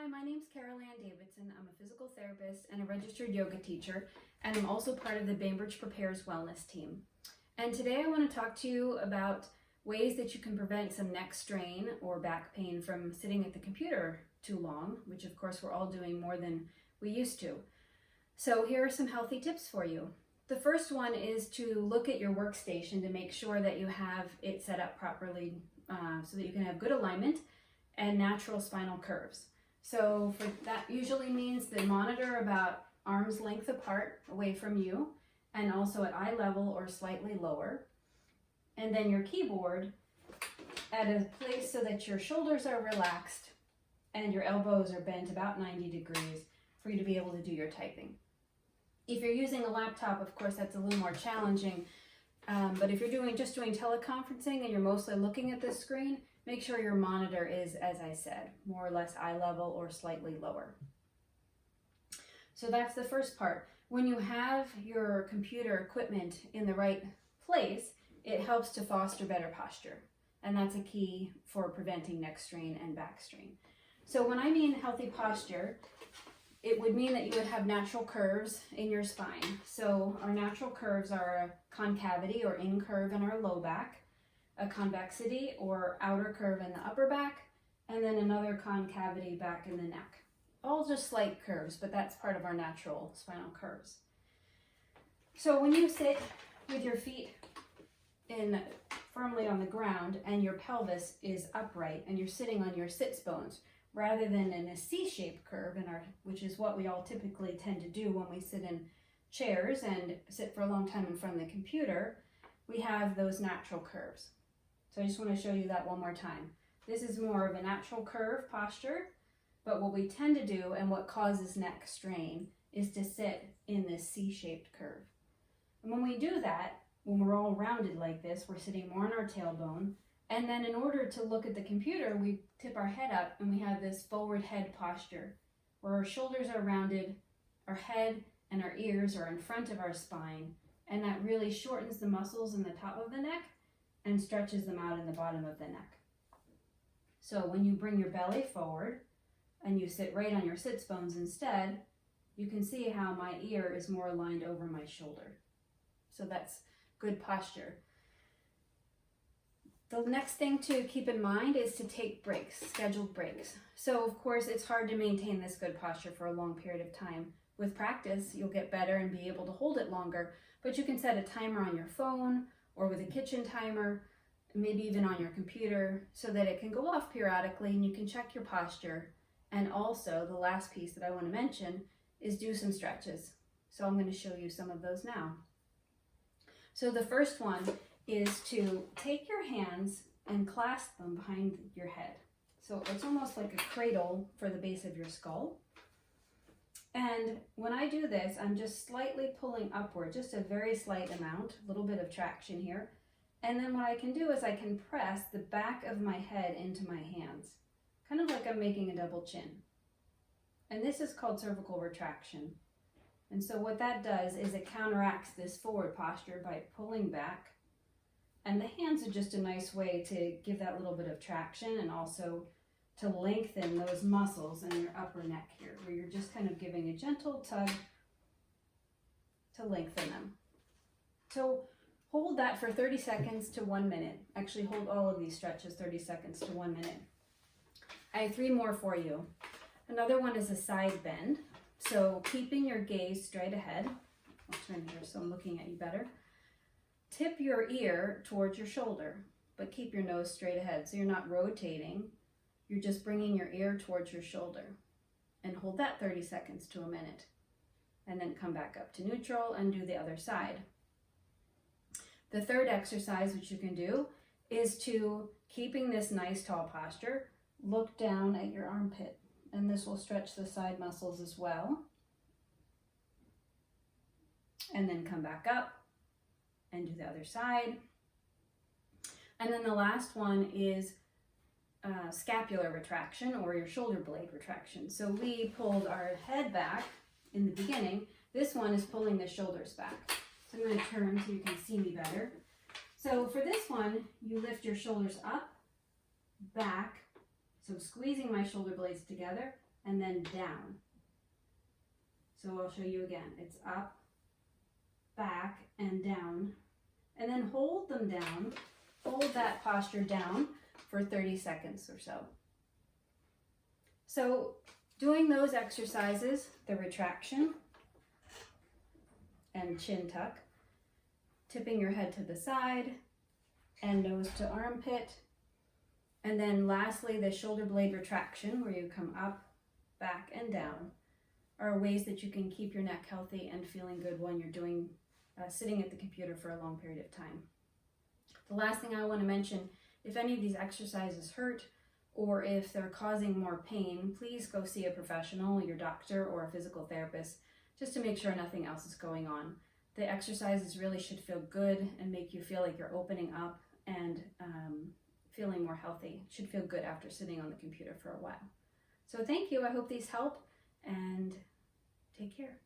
Hi, my name's Carol Ann Davidson. I'm a physical therapist and a registered yoga teacher, and I'm also part of the Bainbridge Prepares Wellness team. And today I want to talk to you about ways that you can prevent some neck strain or back pain from sitting at the computer too long, which of course we're all doing more than we used to. So here are some healthy tips for you. The first one is to look at your workstation to make sure that you have it set up properly so that you can have good alignment and natural spinal curves. So for that usually means the monitor about arm's length apart away from you and also at eye level or slightly lower. And then your keyboard at a place so that your shoulders are relaxed and your elbows are bent about 90 degrees for you to be able to do your typing. If you're using a laptop, of course, that's a little more challenging. But if you're just doing teleconferencing and you're mostly looking at the screen, make sure your monitor is, as I said, more or less eye level or slightly lower. So that's the first part. When you have your computer equipment in the right place, it helps to foster better posture. And that's a key for preventing neck strain and back strain. So when I mean healthy posture, it would mean that you would have natural curves in your spine. So our natural curves are a concavity or in curve in our low back, a convexity or outer curve in the upper back, and then another concavity back in the neck. All just slight curves, but that's part of our natural spinal curves. So when you sit with your feet firmly on the ground and your pelvis is upright and you're sitting on your sits bones, rather than in a C-shaped curve, which is what we all typically tend to do when we sit in chairs and sit for a long time in front of the computer, we have those natural curves. So I just want to show you that one more time. This is more of a natural curve posture, but what we tend to do and what causes neck strain is to sit in this C-shaped curve. And when we do that, when we're all rounded like this, we're sitting more on our tailbone. And then in order to look at the computer, we tip our head up and we have this forward head posture where our shoulders are rounded, our head and our ears are in front of our spine, and that really shortens the muscles in the top of the neck and stretches them out in the bottom of the neck. So when you bring your belly forward and you sit right on your sits bones instead, you can see how my ear is more aligned over my shoulder. So that's good posture. The next thing to keep in mind is to take breaks, scheduled breaks. So of course it's hard to maintain this good posture for a long period of time. With practice, you'll get better and be able to hold it longer, but you can set a timer on your phone or with a kitchen timer, maybe even on your computer, so that it can go off periodically and you can check your posture. And also the last piece that I want to mention is do some stretches. So I'm going to show you some of those now. So the first one is to take your hands and clasp them behind your head. So it's almost like a cradle for the base of your skull. And when I do this, I'm just slightly pulling upward, just a very slight amount, a little bit of traction here. And then what I can do is I can press the back of my head into my hands, kind of like I'm making a double chin. And this is called cervical retraction. And so what that does is it counteracts this forward posture by pulling back. And the hands are just a nice way to give that little bit of traction and also to lengthen those muscles in your upper neck here, where you're just kind of giving a gentle tug to lengthen them. So hold that for 30 seconds to 1 minute. Actually, hold all of these stretches 30 seconds to 1 minute. I have 3 more for you. Another one is a side bend. So keeping your gaze straight ahead. I'll turn here so I'm looking at you better. Tip your ear towards your shoulder, but keep your nose straight ahead. So you're not rotating, you're just bringing your ear towards your shoulder. And hold that 30 seconds to 1 minute. And then come back up to neutral and do the other side. The third exercise which you can do is to, keeping this nice tall posture, look down at your armpit. And this will stretch the side muscles as well. And then come back up and do the other side. And then the last one is scapular retraction, or your shoulder blade retraction. So we pulled our head back in the beginning. This one is pulling the shoulders back. So I'm going to turn so you can see me better. So for this one, you lift your shoulders up, back, so squeezing my shoulder blades together, and then down. So I'll show you again. It's up, back, and down. And then hold them down. Hold that posture down for 30 seconds or so. So doing those exercises, the retraction and chin tuck, tipping your head to the side and nose to armpit, and then lastly the shoulder blade retraction where you come up, back, and down, are ways that you can keep your neck healthy and feeling good when you're doing sitting at the computer for a long period of time. The last thing I want to mention, if any of these exercises hurt or if they're causing more pain, please go see a professional, your doctor or a physical therapist, just to make sure nothing else is going on. The exercises really should feel good and make you feel like you're opening up and feeling more healthy. It should feel good after sitting on the computer for a while. So thank you. I hope these help, and take care.